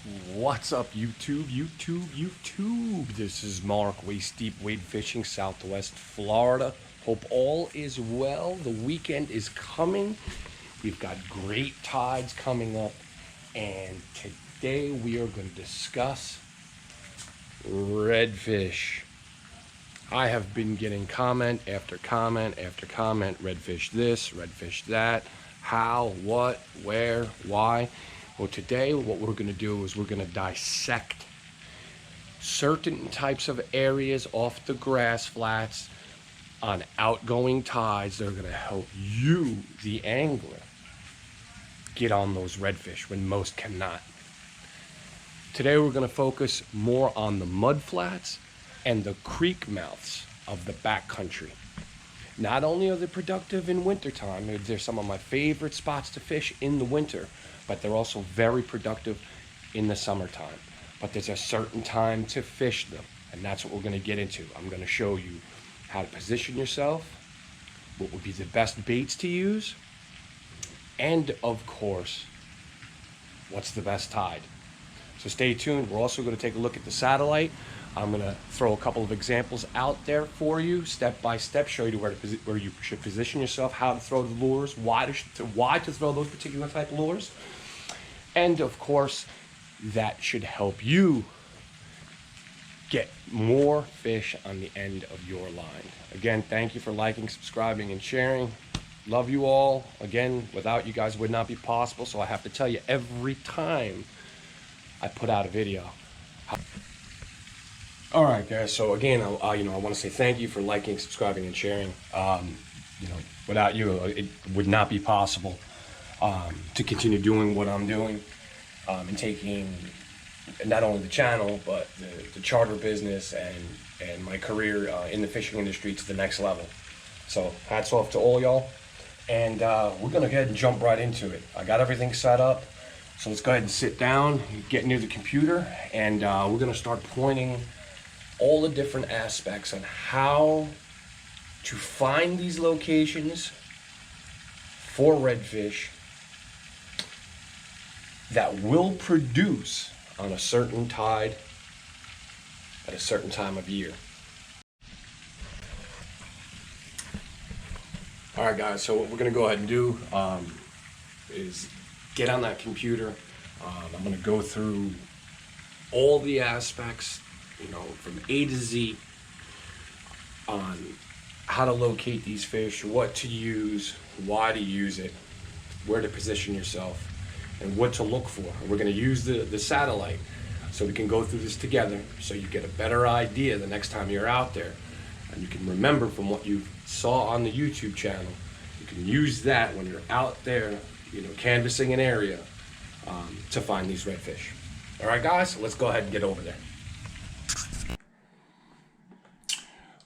What's up, YouTube? This is Mark, waist deep wade fishing, Southwest Florida. Hope all is well. The weekend is coming. We've got great tides coming up, and today we are going to discuss redfish. I have been getting comment after comment after comment, redfish this, redfish that, how, what, where, why. Well, today what we're going to do is we're going to dissect certain types of areas off the grass flats on outgoing tides that are going to help you, the angler, get on those redfish when most cannot. Today we're going to focus more on the mud flats and the creek mouths of the backcountry. Not only are they productive in wintertime, they're some of my favorite spots to fish in the winter, but they're also very productive in the summertime. But there's a certain time to fish them, and that's what we're going to get into. I'm going to show you how to position yourself, what would be the best baits to use, and of course, what's the best tide. So stay tuned. We're also going to take a look at the satellite. I'm going to throw a couple of examples out there for you, step by step, show you where you should position yourself, how to throw the lures, why to throw those particular type of lures. And of course, that should help you get more fish on the end of your line. Again, thank you for liking, subscribing, and sharing. Love you all. Again, without you guys would not be possible, so I have to tell you every time I put out a video. All right, guys. So again, I want to say thank you for liking, subscribing, and sharing. Without you, it would not be possible to continue doing what I'm doing and taking not only the channel but the charter business and my career in the fishing industry to the next level. So hats off to all y'all, and we're gonna go ahead and jump right into it. I got everything set up, so let's go ahead and sit down, get near the computer, and we're gonna start pointing all the different aspects on how to find these locations for redfish that will produce on a certain tide at a certain time of year. All right, guys, so what we're gonna go ahead and do is get on that computer. I'm gonna go through all the aspects, from A to Z on how to locate these fish, what to use, why to use it, where to position yourself, and what to look for. We're going to use the satellite so we can go through this together so you get a better idea the next time you're out there. And you can remember from what you saw on the YouTube channel. You can use that when you're out there, canvassing an area to find these redfish. All right, guys, let's go ahead and get over there.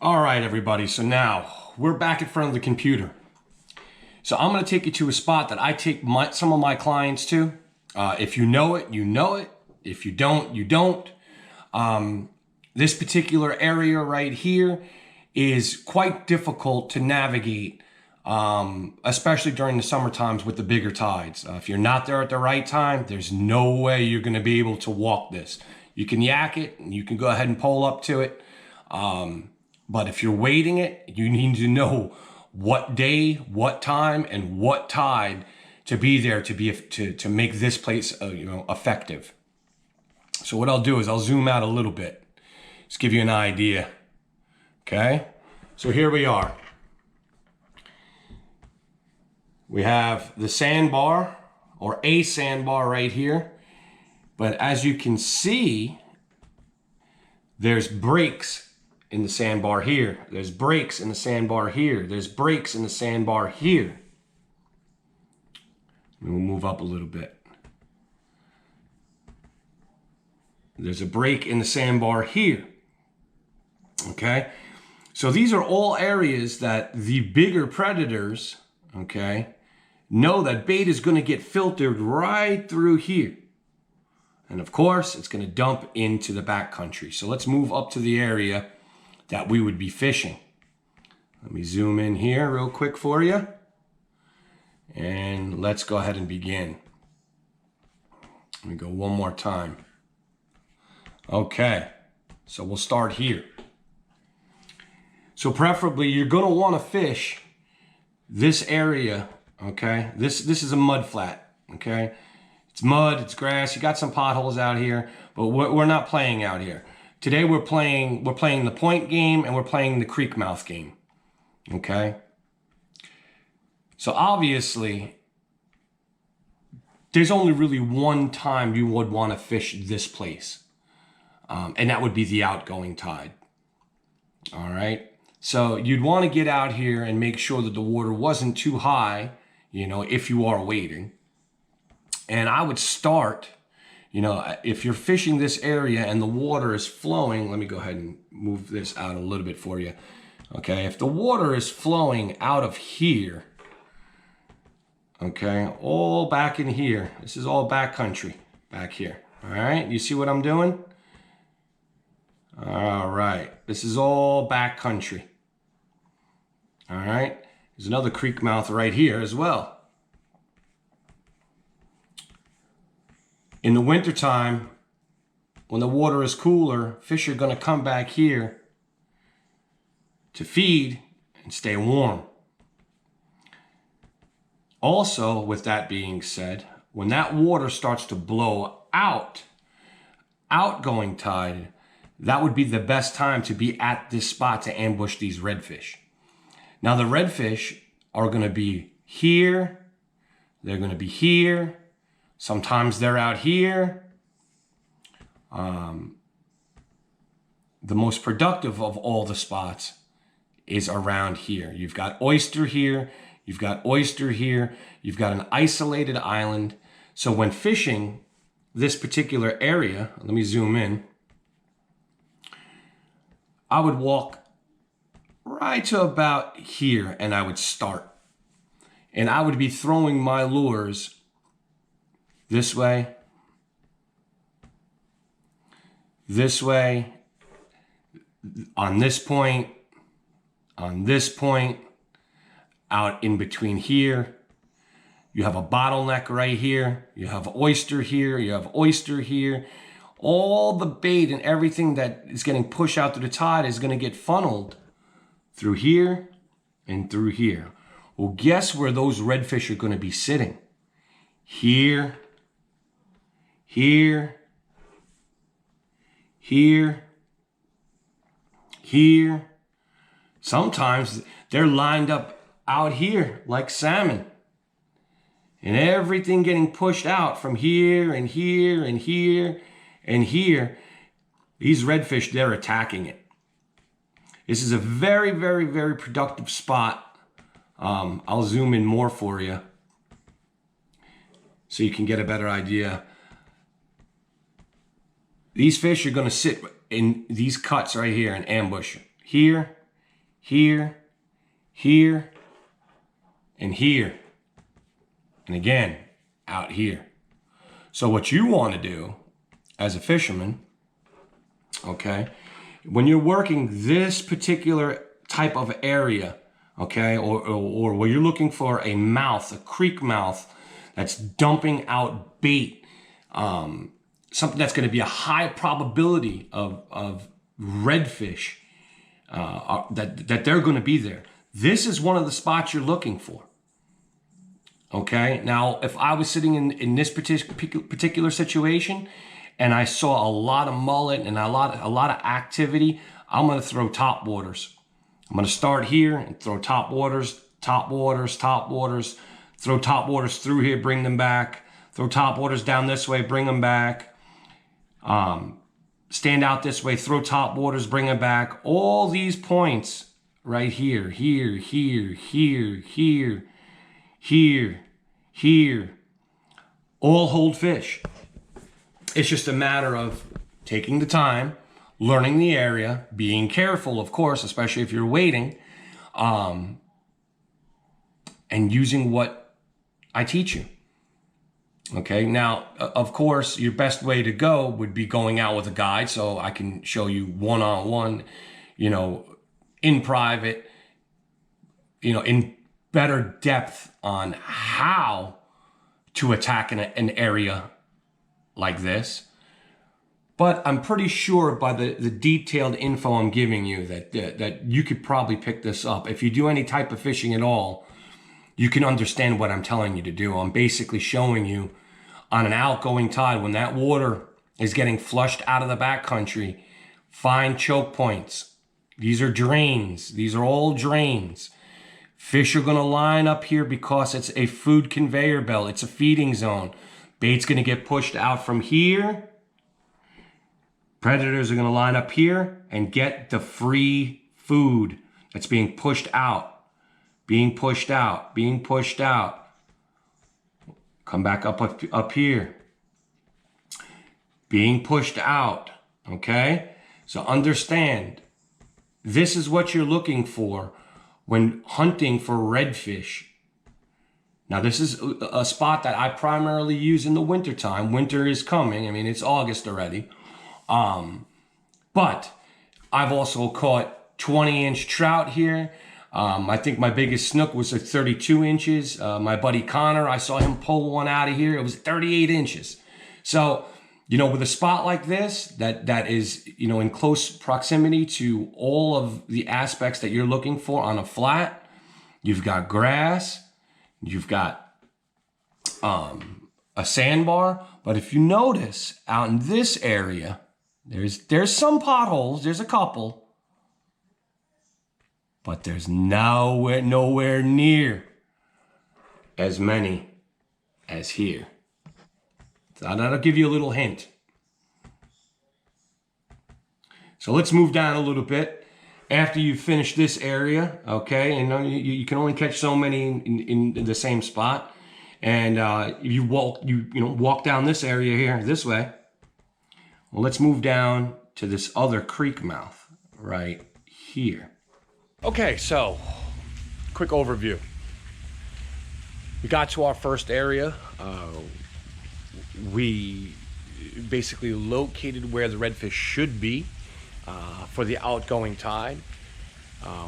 All right, everybody, so now we're back in front of the computer. So I'm going to take you to a spot that I take some of my clients to. If you know it, you know it. If you don't, you don't. This particular area right here is quite difficult to navigate, especially during the summer times with the bigger tides. If you're not there at the right time, there's no way you're going to be able to walk this. You can yak it, and you can go ahead and pole up to it. But if you're wading it, you need to know what day, what time, and what tide to be there to make this place effective. So what I'll do is I'll zoom out a little bit, just give you an idea. Okay, so here we are. We have the sandbar, or a sandbar right here, but as you can see, there's breaks in the sandbar here. There's breaks in the sandbar here. There's breaks in the sandbar here. We'll move up a little bit. There's a break in the sandbar here. Okay? So these are all areas that the bigger predators, know that bait is going to get filtered right through here. And of course, it's going to dump into the backcountry. So let's move up to the area that we would be fishing. Let me zoom in here real quick for you. And let's go ahead and begin. Let me go one more time. Okay, so we'll start here. So preferably you're gonna wanna fish this area, okay? This is a mud flat, okay? It's mud, it's grass, you got some potholes out here, but we're not playing out here. Today we're playing the point game and we're playing the creek mouth game, okay? So obviously, there's only really one time you would want to fish this place, and that would be the outgoing tide. All right. So you'd want to get out here and make sure that the water wasn't too high, you know, if you are wading. And I would start, you know, if you're fishing this area and the water is flowing, let me go ahead and move this out a little bit for you. Okay. If the water is flowing out of here, okay, all back in here, this is all backcountry back here. All right. You see what I'm doing? All right. This is all backcountry. All right. There's another creek mouth right here as well. In the wintertime, when the water is cooler, fish are going to come back here to feed and stay warm. Also, with that being said, when that water starts to blow out, outgoing tide, that would be the best time to be at this spot to ambush these redfish. Now the redfish are going to be here. They're going to be here. Sometimes they're out here. The most productive of all the spots is around here. You've got oyster here. You've got oyster here. You've got an isolated island. So when fishing this particular area, let me zoom in. I would walk right to about here and I would start. And I would be throwing my lures this way, on this point, out in between here. You have a bottleneck right here. You have oyster here. You have oyster here. All the bait and everything that is getting pushed out through the tide is going to get funneled through here and through here. Well, guess where those redfish are going to be sitting? Here, here, here, here. Sometimes they're lined up out here like salmon. And everything getting pushed out from here and here and here and here. These redfish, they're attacking it. This is a very, very, very productive spot. I'll zoom in more for you so you can get a better idea. These fish are going to sit in these cuts right here and ambush. Here, here, here, and here. And again, out here. So what you want to do as a fisherman, okay, when you're working this particular type of area, okay, or where you're looking for a mouth, a creek mouth that's dumping out bait, something that's going to be a high probability of redfish, that they're going to be there. This is one of the spots you're looking for. Okay, now if I was sitting in this particular situation and I saw a lot of mullet and a lot of activity, I'm going to throw top waters. I'm going to start here and throw top waters, throw top waters through here, bring them back, throw top waters down this way, bring them back, stand out this way, throw top waters, bring them back. All these points right here, here, here, here, here, here, here, all hold fish. It's just a matter of taking the time, learning the area, being careful, of course, especially if you're waiting, and using what I teach you. Okay, now, of course, your best way to go would be going out with a guide so I can show you one-on-one, you know, in private, you know, in better depth on how to attack an area like this. But I'm pretty sure by the detailed info I'm giving you that you could probably pick this up. If you do any type of fishing at all, you can understand what I'm telling you to do. I'm basically showing you on an outgoing tide, when that water is getting flushed out of the backcountry, find choke points. These are drains. These are all drains. Fish are going to line up here because it's a food conveyor belt. It's a feeding zone. Bait's going to get pushed out from here. Predators are going to line up here and get the free food that's being pushed out. Being pushed out. Being pushed out. Come back up here. Being pushed out. Okay? So understand, this is what you're looking for when hunting for redfish. Now, this is a spot that I primarily use in the wintertime. Winter is coming. I mean, it's August already. But I've also caught 20-inch trout here. I think my biggest snook was at 32 inches. My buddy Connor, I saw him pull one out of here. It was 38 inches. So, you know, with a spot like this, that is, you know, in close proximity to all of the aspects that you're looking for on a flat, you've got grass, you've got a sandbar. But if you notice out in this area, there's some potholes, there's a couple, but there's nowhere near as many as here. So that'll give you a little hint. So let's move down a little bit. After you finish this area, okay, and you can only catch so many in the same spot. And you walk down this area here, this way. Well, let's move down to this other creek mouth right here. Okay, so quick overview. We got to our first area. We basically located where the redfish should be for the outgoing tide.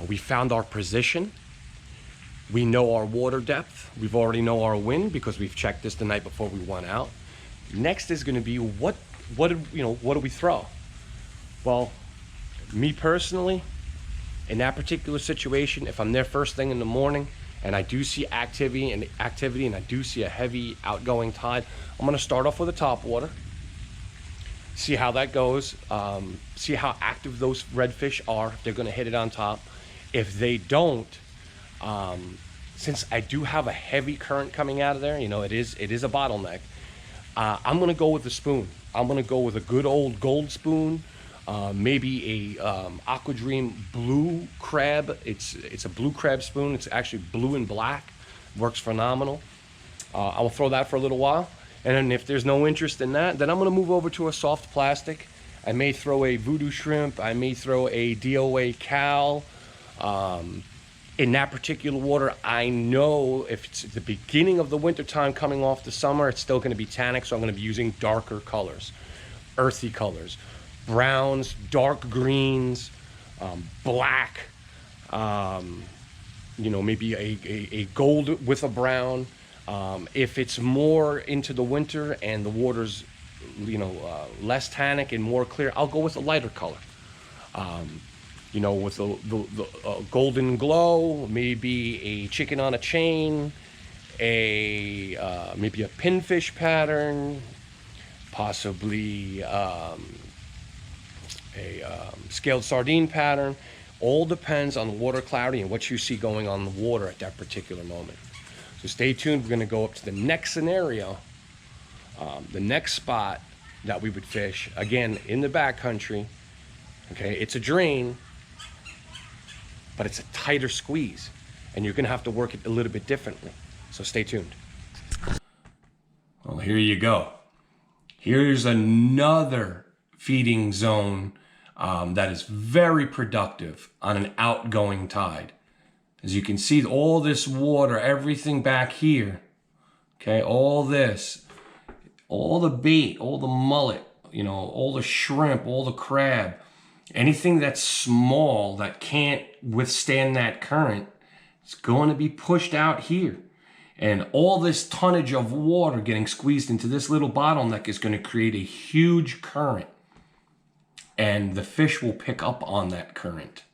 We found our position. We know our water depth. We've already know our wind because we've checked this the night before we went out. Next is going to be what do we throw? Well, me personally, in that particular situation, if I'm there first thing in the morning and I do see activity and I do see a heavy outgoing tide, I'm going to start off with a top water, see how that goes, see how active those redfish are, if they're going to hit it on top. If they don't, since I do have a heavy current coming out of there, you know, it is a bottleneck, I'm going to go with the spoon. I'm going to go with a good old gold spoon, maybe a Aqua Dream blue crab. It's a blue crab spoon. It's actually blue and black. Works phenomenal. I will throw that for a little while. And then if there's no interest in that, then I'm going to move over to a soft plastic. I may throw a voodoo shrimp. I may throw a DOA cal. In that particular water, I know if it's the beginning of the winter time coming off the summer, it's still going to be tannic, so I'm going to be using darker colors, earthy colors, browns, dark greens, black, maybe a gold with a brown. If it's more into the winter and the water's, less tannic and more clear, I'll go with a lighter color. With the golden glow, maybe a chicken on a chain, maybe a pinfish pattern, possibly a scaled sardine pattern. All depends on the water clarity and what you see going on in the water at that particular moment. So stay tuned. We're going to go up to the next scenario, the next spot that we would fish, again, in the backcountry. Okay, it's a drain, but it's a tighter squeeze, and you're going to have to work it a little bit differently. So stay tuned. Well, here you go. Here's another feeding zone that is very productive on an outgoing tide. As you can see, all this water, everything back here, okay, all this, all the bait, all the mullet, all the shrimp, all the crab, anything that's small that can't withstand that current, it's going to be pushed out here. And all this tonnage of water getting squeezed into this little bottleneck is going to create a huge current. and the fish will pick up on that current.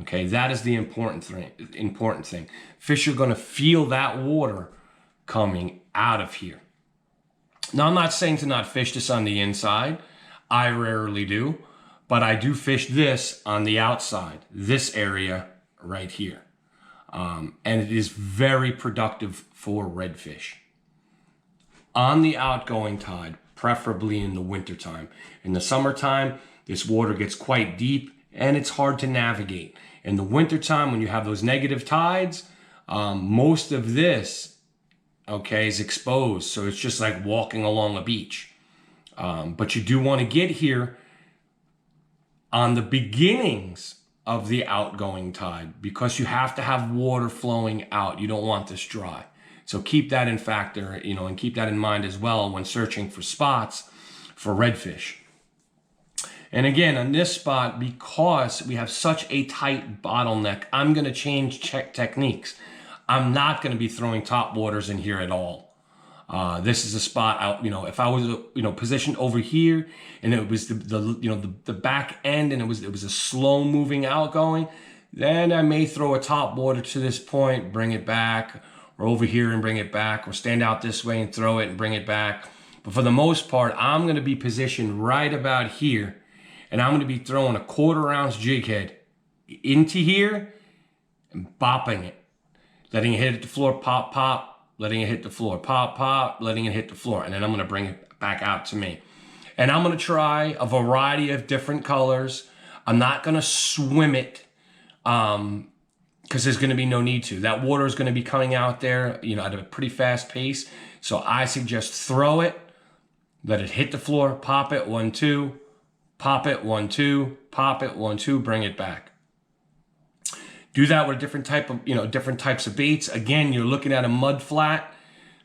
Okay, that is the important thing. Fish are going to feel that water coming out of here. Now, I'm not saying to not fish this on the inside. I rarely do, but I do fish this on the outside, this area right here. And it is very productive for redfish. On the outgoing tide, preferably in the wintertime. In the summertime, this water gets quite deep and it's hard to navigate. In the wintertime, when you have those negative tides, most of this, okay, is exposed. So it's just like walking along a beach. But you do want to get here on the beginnings of the outgoing tide because you have to have water flowing out. You don't want this dry. So keep that in factor, and keep that in mind as well when searching for spots for redfish. And again, on this spot, because we have such a tight bottleneck, I'm going to change techniques. I'm not going to be throwing top waters in here at all. This is a spot, if I was, positioned over here and it was the back end and it was a slow moving outgoing, then I may throw a top water to this point, bring it back, or over here and bring it back, or stand out this way and throw it and bring it back. But for the most part, I'm going to be positioned right about here, and I'm going to be throwing a 1/4 ounce jig head into here and bopping it, letting it hit the floor, pop, pop, letting it hit the floor, pop, pop, letting it hit the floor, and then I'm going to bring it back out to me. And I'm going to try a variety of different colors. I'm not going to swim it, because there's going to be no need to. That water is going to be coming out there, at a pretty fast pace. So I suggest throw it, let it hit the floor, pop it, 1, 2, pop it, 1, 2, pop it, 1, 2, bring it back. Do that with different types of baits. Again, you're looking at a mud flat,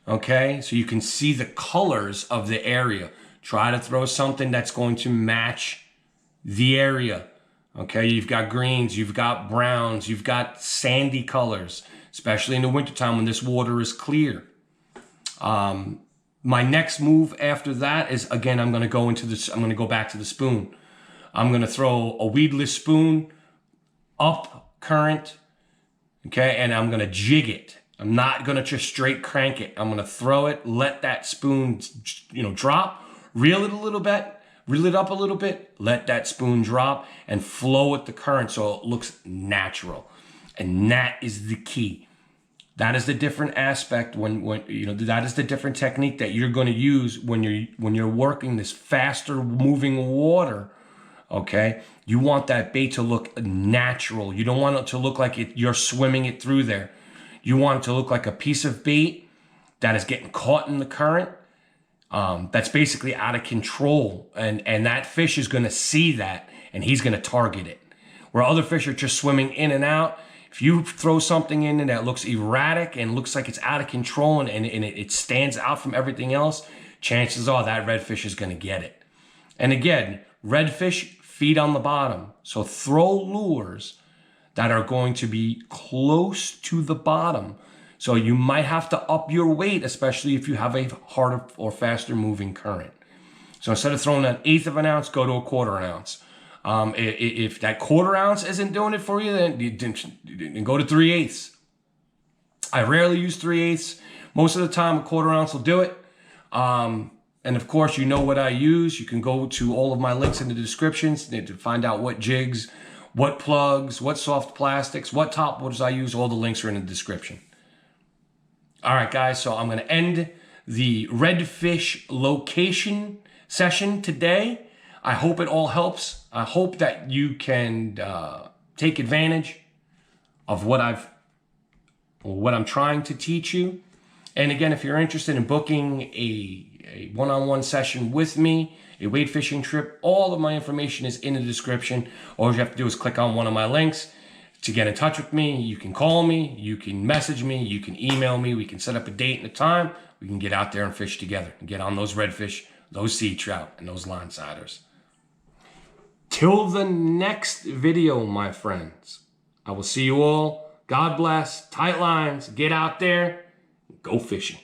okay? So you can see the colors of the area. Try to throw something that's going to match the area. Okay, you've got greens, you've got browns, you've got sandy colors, especially in the wintertime when this water is clear. My next move after that is, again, I'm going to go back to the spoon. I'm going to throw a weedless spoon up current, okay, and I'm going to jig it. I'm not going to just straight crank it. I'm going to throw it, let that spoon, drop, reel it a little bit, reel it up a little bit, let that spoon drop and flow with the current so it looks natural. And that is the key. That is the different aspect that is the different technique that you're going to use when you're working this faster moving water. Okay? You want that bait to look natural. You don't want it to look like you're swimming it through there. You want it to look like a piece of bait that is getting caught in the current. That's basically out of control, and that fish is going to see that, and he's going to target it. Where other fish are just swimming in and out, if you throw something in that looks erratic and looks like it's out of control and it stands out from everything else, chances are that redfish is going to get it. And again, redfish feed on the bottom, so throw lures that are going to be close to the bottom. So you might have to up your weight, especially if you have a harder or faster moving current. So instead of throwing an 1/8 of an ounce, go to a 1/4 ounce. If that 1/4 ounce isn't doing it for you, then go to 3/8. I rarely use 3/8. Most of the time, a 1/4 ounce will do it. And of course, you know what I use. You can go to all of my links in the descriptions to find out what jigs, what plugs, what soft plastics, what top waters I use. All the links are in the description. All right, guys, so I'm going to end the redfish location session today. I hope it all helps. I hope that you can take advantage of what I'm trying to teach you. And again, if you're interested in booking a one-on-one session with me, a wade fishing trip, all of my information is in the description. All you have to do is click on one of my links to get in touch with me. You can call me, you can message me, you can email me. We can set up a date and a time. We can get out there and fish together and get on those redfish, those sea trout, and those line siders. Till the next video, my friends, I will see you all. God bless, tight lines, get out there, go fishing.